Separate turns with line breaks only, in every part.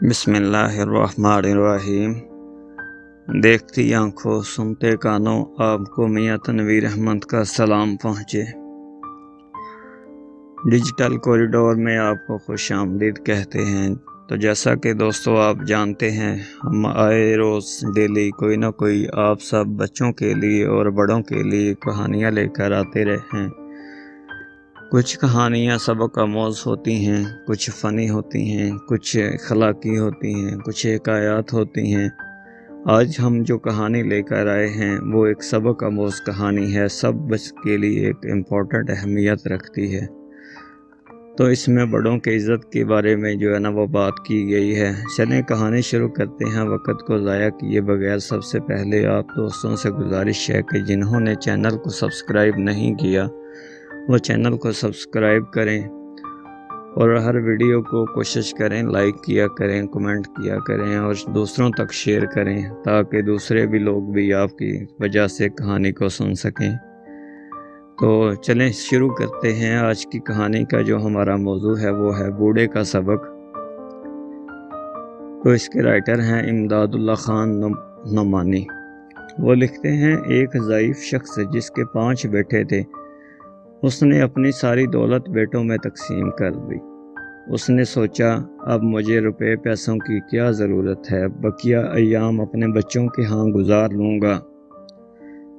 بسم اللہ الرحمن الرحیم۔ دیکھتی آنکھوں سنتے کانوں آپ کو میاں تنویر احمد کا سلام پہنچے۔ ڈیجیٹل کوریڈور میں آپ کو خوش آمدید کہتے ہیں۔ تو جیسا کہ دوستو آپ جانتے ہیں، ہم آئے روز ڈیلی کوئی نہ کوئی آپ سب بچوں کے لیے اور بڑوں کے لیے کہانیاں لے کر آتے رہے ہیں۔ کچھ کہانیاں سبق آموز ہوتی ہیں، کچھ فنی ہوتی ہیں، کچھ اخلاقی ہوتی ہیں، کچھ حکایات ہوتی ہیں۔ آج ہم جو کہانی لے کر آئے ہیں وہ ایک سبق آموز کہانی ہے، سب بچوں کے لیے ایک امپورٹنٹ اہمیت رکھتی ہے۔ تو اس میں بڑوں کی عزت کے بارے میں جو ہے نا وہ بات کی گئی ہے۔ چلیں کہانی شروع کرتے ہیں وقت کو ضائع کیے بغیر۔ سب سے پہلے آپ دوستوں سے گزارش ہے کہ جنہوں نے چینل کو سبسکرائب نہیں کیا وہ چینل کو سبسکرائب کریں اور ہر ویڈیو کو کوشش کریں لائک کیا کریں، کمنٹ کیا کریں اور دوسروں تک شیئر کریں تاکہ دوسرے بھی لوگ بھی آپ کی وجہ سے کہانی کو سن سکیں۔ تو چلیں شروع کرتے ہیں۔ آج کی کہانی کا جو ہمارا موضوع ہے وہ ہے بوڑھے کا سبق۔ تو اس کے رائٹر ہیں امداد اللہ خان نعمانی۔ وہ لکھتے ہیں، ایک ضعیف شخص جس کے 5 بیٹے تھے، اس نے اپنی ساری دولت بیٹوں میں تقسیم کر دی۔ اس نے سوچا اب مجھے روپے پیسوں کی کیا ضرورت ہے، بقیہ ایام اپنے بچوں کے ہاں گزار لوں گا۔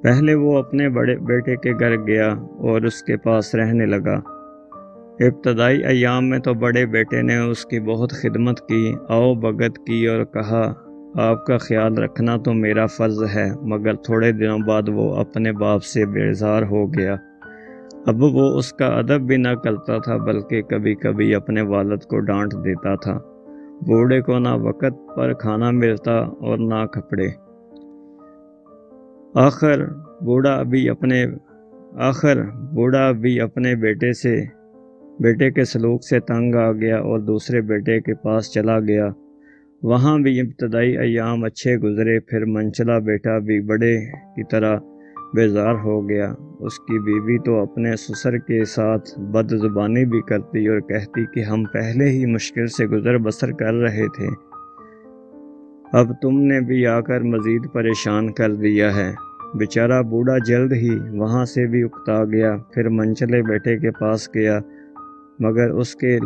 پہلے وہ اپنے بڑے بیٹے کے گھر گیا اور اس کے پاس رہنے لگا۔ ابتدائی ایام میں تو بڑے بیٹے نے اس کی بہت خدمت کی، آؤ بھگت کی اور کہا آپ کا خیال رکھنا تو میرا فرض ہے، مگر تھوڑے دنوں بعد وہ اپنے باپ سے بیزار ہو گیا۔ اب وہ اس کا ادب بھی نہ کرتا تھا بلکہ کبھی کبھی اپنے والد کو ڈانٹ دیتا تھا۔ بوڑھے کو نہ وقت پر کھانا ملتا اور نہ کپڑے۔ آخر بوڑھا بھی اپنے بیٹے کے سلوک سے تنگ آ گیا اور دوسرے بیٹے کے پاس چلا گیا۔ وہاں بھی ابتدائی ایام اچھے گزرے، پھر منچلا بیٹا بھی بڑے کی طرح بیزار ہو گیا۔ اس کی بیوی تو اپنے سسر کے ساتھ بد زبانی بھی کرتی اور کہتی کہ ہم پہلے ہی مشکل سے گزر بسر کر رہے تھے، اب تم نے بھی آ کر مزید پریشان کر دیا ہے۔ بیچارہ بوڑھا جلد ہی وہاں سے بھی اکتا گیا، پھر منچلے بیٹے کے پاس گیا، مگر اس کے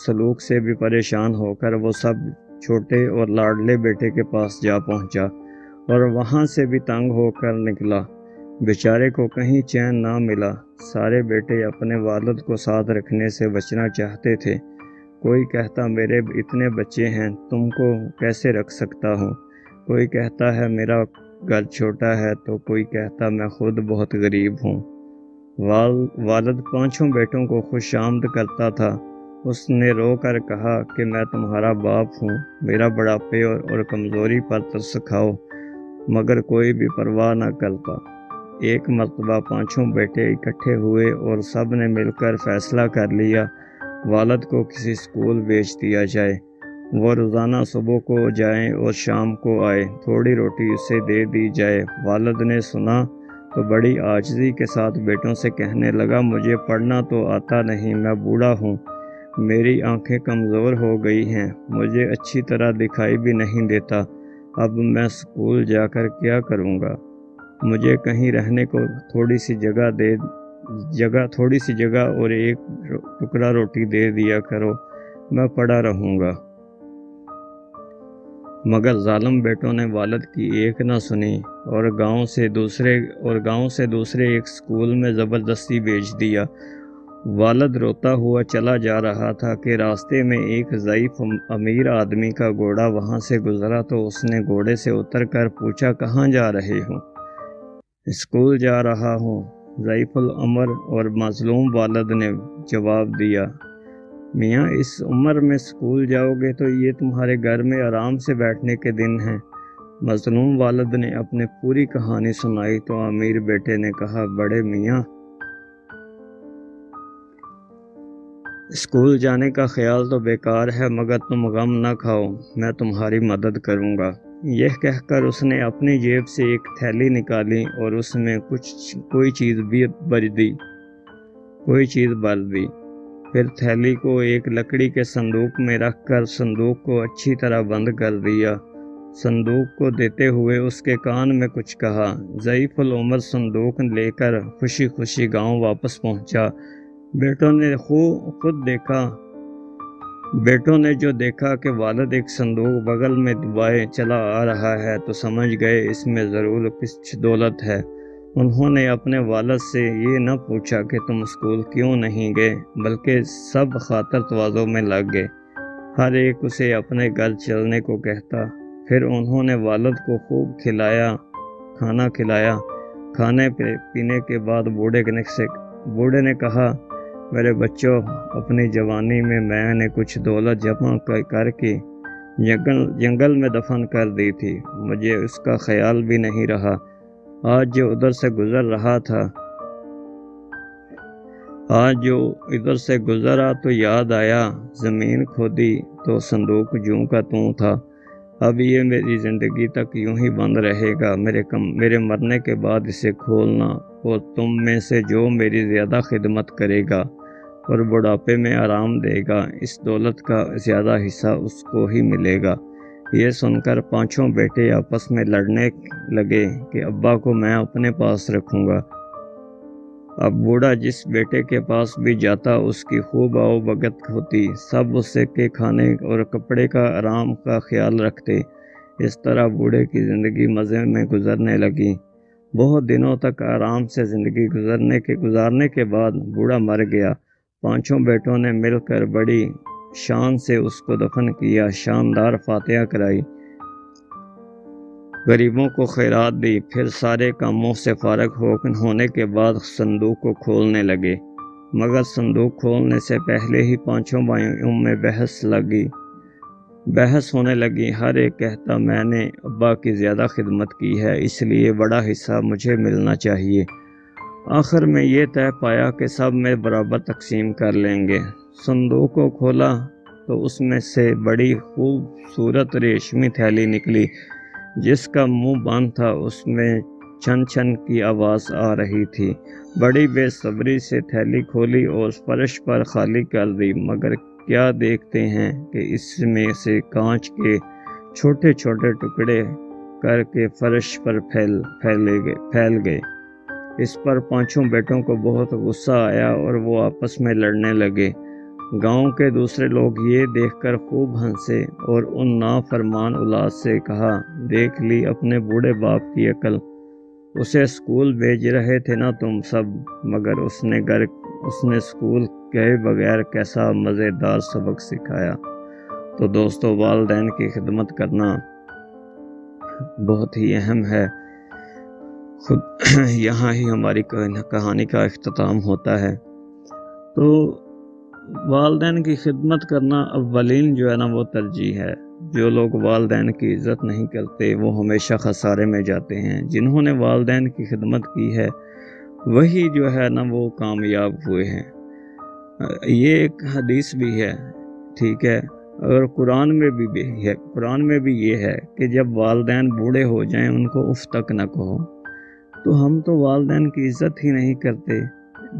سلوک سے بھی پریشان ہو کر وہ سب چھوٹے اور لاڈلے بیٹے کے پاس جا پہنچا اور وہاں سے بھی تنگ ہو کر نکلا۔ بیچارے کو کہیں چین نہ ملا۔ سارے بیٹے اپنے والد کو ساتھ رکھنے سے بچنا چاہتے تھے۔ کوئی کہتا میرے اتنے بچے ہیں، تم کو کیسے رکھ سکتا ہوں؟ کوئی کہتا ہے میرا گھر چھوٹا ہے، تو کوئی کہتا میں خود بہت غریب ہوں۔ والد 5 بیٹوں کو خوش آمد کرتا تھا۔ اس نے رو کر کہا کہ میں تمہارا باپ ہوں، میرا بڑھاپے اور کمزوری پر ترس کھاؤ، مگر کوئی بھی پرواہ نہ کرتا۔ ایک مرتبہ 5 بیٹے اکٹھے ہوئے اور سب نے مل کر فیصلہ کر لیا والد کو کسی اسکول بھیج دیا جائے، وہ روزانہ صبح کو جائیں اور شام کو آئے، تھوڑی روٹی اسے دے دی جائے۔ والد نے سنا تو بڑی عاجزی کے ساتھ بیٹوں سے کہنے لگا مجھے پڑھنا تو آتا نہیں، میں بوڑھا ہوں، میری آنکھیں کمزور ہو گئی ہیں، مجھے اچھی طرح دکھائی بھی نہیں دیتا، اب میں اسکول جا کر کیا کروں گا؟ مجھے کہیں رہنے کو تھوڑی سی جگہ اور ایک ٹکڑا روٹی دے دیا کرو، میں پڑا رہوں گا۔ مگر ظالم بیٹوں نے والد کی ایک نہ سنی اور گاؤں سے دوسرے ایک اسکول میں زبردستی بھیج دیا۔ والد روتا ہوا چلا جا رہا تھا کہ راستے میں ایک ضعیف امیر آدمی کا گھوڑا وہاں سے گزرا تو اس نے گھوڑے سے اتر کر پوچھا کہاں جا رہے ہو؟ اسکول جا رہا ہوں، ضعیف العمر اور مظلوم والد نے جواب دیا۔ میاں اس عمر میں اسکول جاؤ گے تو یہ تمہارے گھر میں آرام سے بیٹھنے کے دن ہیں۔ مظلوم والد نے اپنی پوری کہانی سنائی تو امیر بیٹے نے کہا بڑے میاں، اسکول جانے کا خیال تو بیکار ہے، مگر تم غم نہ کھاؤ، میں تمہاری مدد کروں گا۔ یہ کہہ کر اس نے اپنی جیب سے ایک تھیلی نکالی اور اس میں کوئی چیز بھر دی۔ پھر تھیلی کو ایک لکڑی کے صندوق میں رکھ کر صندوق کو اچھی طرح بند کر دیا۔ صندوق کو دیتے ہوئے اس کے کان میں کچھ کہا۔ ضعیف العمر صندوق لے کر خوشی خوشی گاؤں واپس پہنچا۔ بیٹوں نے جو دیکھا کہ والد ایک صندوق بغل میں دبائے چلا آ رہا ہے تو سمجھ گئے اس میں ضرور کچھ دولت ہے۔ انہوں نے اپنے والد سے یہ نہ پوچھا کہ تم اسکول کیوں نہیں گئے، بلکہ سب خاطر تواضع میں لگ گئے، ہر ایک اسے اپنے گھر چلنے کو کہتا۔ پھر انہوں نے والد کو خوب کھانا کھلایا۔ کھانے پینے کے بعد بوڑھے نے کہا، میرے بچوں، اپنی جوانی میں نے کچھ دولت جمع کر کے جنگل میں دفن کر دی تھی، مجھے اس کا خیال بھی نہیں رہا۔ آج جو ادھر سے گزرا تو یاد آیا، زمین کھودی تو صندوق جوں کا توں تھا۔ اب یہ میری زندگی تک یوں ہی بند رہے گا، میرے مرنے کے بعد اسے کھولنا، اور تم میں سے جو میری زیادہ خدمت کرے گا اور بڑھاپے میں آرام دے گا، اس دولت کا زیادہ حصہ اس کو ہی ملے گا۔ یہ سن کر پانچوں بیٹے آپس میں لڑنے لگے کہ ابا کو میں اپنے پاس رکھوں گا۔ اب بوڑھا جس بیٹے کے پاس بھی جاتا اس کی خوب آؤ بھگت ہوتی، سب اسے کے کھانے اور کپڑے کا آرام کا خیال رکھتے۔ اس طرح بوڑھے کی زندگی مزے میں گزرنے لگی۔ بہت دنوں تک آرام سے زندگی گزارنے کے بعد بوڑھا مر گیا۔ پانچوں بیٹوں نے مل کر بڑی شان سے اس کو دفن کیا، شاندار فاتحہ کرائی، غریبوں کو خیرات دی، پھر سارے کاموں سے فارغ ہونے کے بعد صندوق کو کھولنے لگے۔ مگر صندوق کھولنے سے پہلے ہی پانچوں بھائیوں میں بحث ہونے لگی۔ ہر ایک کہتا، میں نے ابا کی زیادہ خدمت کی ہے، اس لیے بڑا حصہ مجھے ملنا چاہیے۔ آخر میں یہ طے پایا کہ سب میں برابر تقسیم کر لیں گے۔ صندوق کو کھولا تو اس میں سے بڑی خوبصورت ریشمی تھیلی نکلی، جس کا منہ بند تھا، اس میں چھن چھن کی آواز آ رہی تھی۔ بڑی بے صبری سے تھیلی کھولی اور فرش پر خالی کر دی، مگر کیا دیکھتے ہیں کہ اس میں سے کانچ کے چھوٹے چھوٹے ٹکڑے کر کے فرش پر پھیل گئے۔ اس پر پانچوں بیٹوں کو بہت غصہ آیا اور وہ آپس میں لڑنے لگے۔ گاؤں کے دوسرے لوگ یہ دیکھ کر خوب ہنسے اور ان نافرمان اولاد سے کہا، دیکھ لی اپنے بوڑھے باپ کی عقل، اسے اسکول بھیج رہے تھے نا تم سب، مگر اس نے اسکول گئے بغیر کیسا مزیدار سبق سکھایا۔ تو دوستو، والدین کی خدمت کرنا بہت ہی اہم ہے۔ یہاں ہی ہماری کہانی کا اختتام ہوتا ہے۔ تو والدین کی خدمت کرنا اولین جو ہے نا وہ ترجیح ہے۔ جو لوگ والدین کی عزت نہیں کرتے وہ ہمیشہ خسارے میں جاتے ہیں۔ جنہوں نے والدین کی خدمت کی ہے وہی جو ہے نا وہ کامیاب ہوئے ہیں۔ یہ ایک حدیث بھی ہے، ٹھیک ہے، اور قرآن میں بھی یہ ہے کہ جب والدین بوڑھے ہو جائیں ان کو اف تک نہ کہو۔ تو ہم تو والدین کی عزت ہی نہیں کرتے۔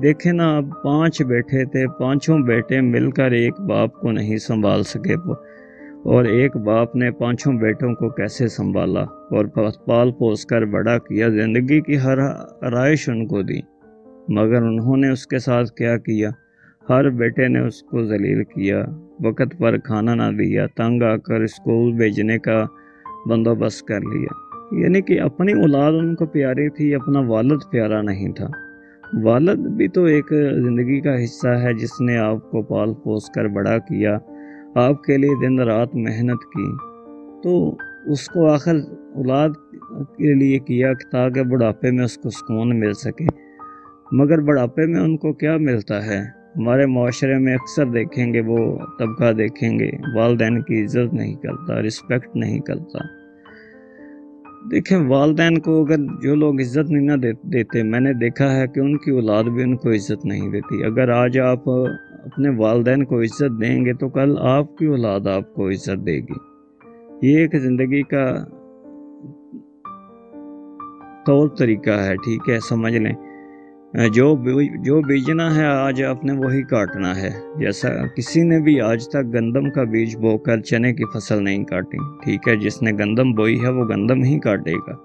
دیکھیں نا، اب 5 بیٹے تھے، پانچوں بیٹے مل کر ایک باپ کو نہیں سنبھال سکے، اور ایک باپ نے پانچوں بیٹوں کو کیسے سنبھالا اور پال پوس کر بڑا کیا، زندگی کی ہر آرائش ان کو دی، مگر انہوں نے اس کے ساتھ کیا کیا؟ ہر بیٹے نے اس کو ذلیل کیا، وقت پر کھانا نہ دیا، تنگ آ کر اسکول بھیجنے کا بندوبست کر لیا۔ یعنی کہ اپنی اولاد ان کو پیاری تھی، اپنا والد پیارا نہیں تھا۔ والد بھی تو ایک زندگی کا حصہ ہے، جس نے آپ کو پال پوس کر بڑا کیا، آپ کے لیے دن رات محنت کی، تو اس کو آخر اولاد کے لیے کیا تاکہ بڑھاپے میں اس کو سکون مل سکے۔ مگر بڑھاپے میں ان کو کیا ملتا ہے؟ ہمارے معاشرے میں اکثر دیکھیں گے، وہ طبقہ دیکھیں گے والدین کی عزت نہیں کرتا، رسپیکٹ نہیں کرتا۔ دیکھیں، والدین کو اگر جو لوگ عزت نہیں نہ دیتے، میں نے دیکھا ہے کہ ان کی اولاد بھی ان کو عزت نہیں دیتی۔ اگر آج آپ اپنے والدین کو عزت دیں گے تو کل آپ کی اولاد آپ کو عزت دے گی۔ یہ ایک زندگی کا طور طریقہ ہے، ٹھیک ہے، سمجھ لیں۔ جو بیجنا ہے آج آپ نے وہی کاٹنا ہے۔ جیسا کسی نے بھی آج تک گندم کا بیج بو کر چنے کی فصل نہیں کاٹی، ٹھیک ہے، جس نے گندم بوئی ہے وہ گندم ہی کاٹے گا۔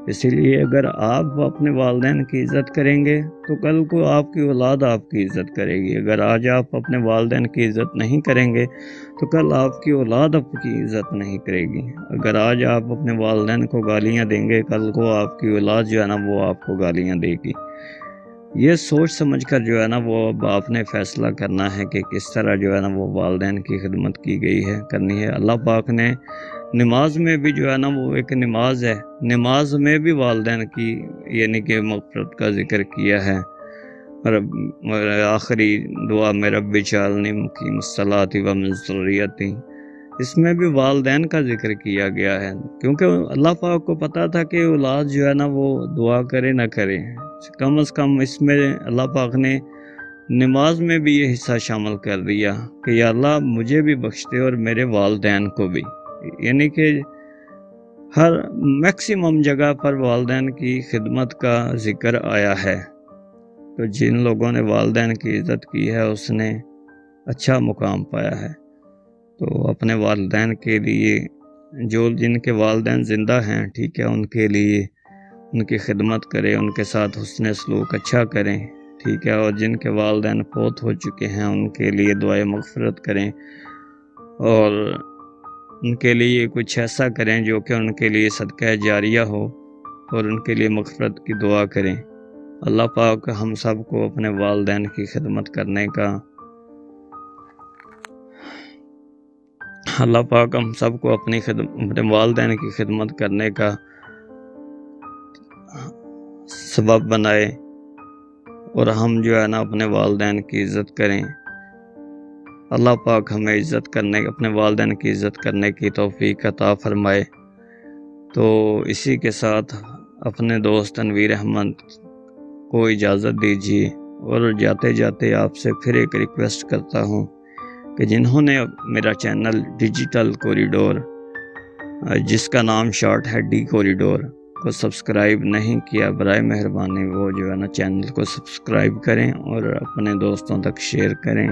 اسی لیے اگر آپ اپنے والدین کی عزت کریں گے تو کل کو آپ کی اولاد آپ کی عزت کرے گی۔ اگر آج آپ اپنے والدین کی عزت نہیں کریں گے تو کل آپ کی اولاد آپ کی عزت نہیں کرے گی۔ اگر آج آپ اپنے والدین کو گالیاں دیں گے کل کو آپ کی اولاد جو ہے نا وہ آپ کو گالیاں دے گی۔ یہ سوچ سمجھ کر جو ہے نا وہ اب آپ نے فیصلہ کرنا ہے کہ کس طرح جو ہے نا وہ والدین کی خدمت کی گئی ہے، کرنی ہے۔ اللہ پاک نے نماز میں بھی جو ہے نا وہ ایک نماز ہے، نماز میں بھی والدین کی یعنی کہ مغفرت کا ذکر کیا ہے۔ اور آخری دعا میں رب اجعلنی مقیم الصلاۃ ومن ذریتی، اس میں بھی والدین کا ذکر کیا گیا ہے، کیونکہ اللہ پاک کو پتا تھا کہ اولاد جو ہے نا وہ دعا کرے نہ کرے، کم از کم اس میں اللہ پاک نے نماز میں بھی یہ حصہ شامل کر دیا کہ یا اللہ مجھے بھی بخش دے اور میرے والدین کو بھی، یعنی کہ ہر میکسیمم جگہ پر والدین کی خدمت کا ذکر آیا ہے۔ تو جن لوگوں نے والدین کی عزت کی ہے اس نے اچھا مقام پایا ہے۔ تو اپنے والدین کے لیے جن کے والدین زندہ ہیں، ٹھیک ہے، ان کے لیے ان کی خدمت کریں، ان کے ساتھ حسن سلوک اچھا کریں، ٹھیک ہے، اور جن کے والدین فوت ہو چکے ہیں ان کے لیے دعائے مغفرت کریں اور ان کے لیے کچھ ایسا کریں جو کہ ان کے لیے صدقہ جاریہ ہو اور ان کے لیے مغفرت کی دعا کریں۔ اللہ پاک ہم سب کو اپنے والدین کی خدمت کرنے کا اپنے والدین کی خدمت کرنے کا سبب بنائے اور ہم جو ہے نا اپنے والدین کی عزت کریں۔ اللہ پاک ہمیں اپنے والدین کی عزت کرنے کی توفیق عطا فرمائے۔ تو اسی کے ساتھ اپنے دوست تنویر احمد کو اجازت دیجیے، اور جاتے جاتے آپ سے پھر ایک ریکویسٹ کرتا ہوں کہ جنہوں نے میرا چینل ڈیجیٹل کوریڈور جس کا نام شارٹ ہے ڈی کوریڈور کو سبسکرائب نہیں کیا، برائے مہربانی وہ جو ہے نا چینل کو سبسکرائب کریں اور اپنے دوستوں تک شیئر کریں،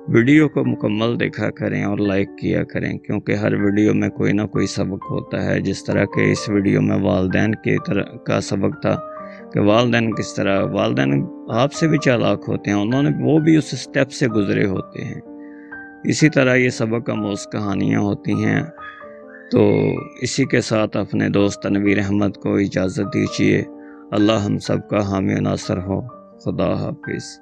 ویڈیو کو مکمل دیکھا کریں اور لائک کیا کریں، کیونکہ ہر ویڈیو میں کوئی نہ کوئی سبق ہوتا ہے۔ جس طرح کہ اس ویڈیو میں والدین کا سبق تھا کہ والدین آپ سے بھی چالاک ہوتے ہیں، وہ بھی اس سٹیپ سے گزرے ہوتے ہیں۔ اسی طرح یہ سبق آموز کہانیاں ہوتی ہیں۔ تو اسی کے ساتھ اپنے دوست تنویر احمد کو اجازت دیجیے۔ اللہ ہم سب کا حامی و ناصر ہو۔ خدا حافظ۔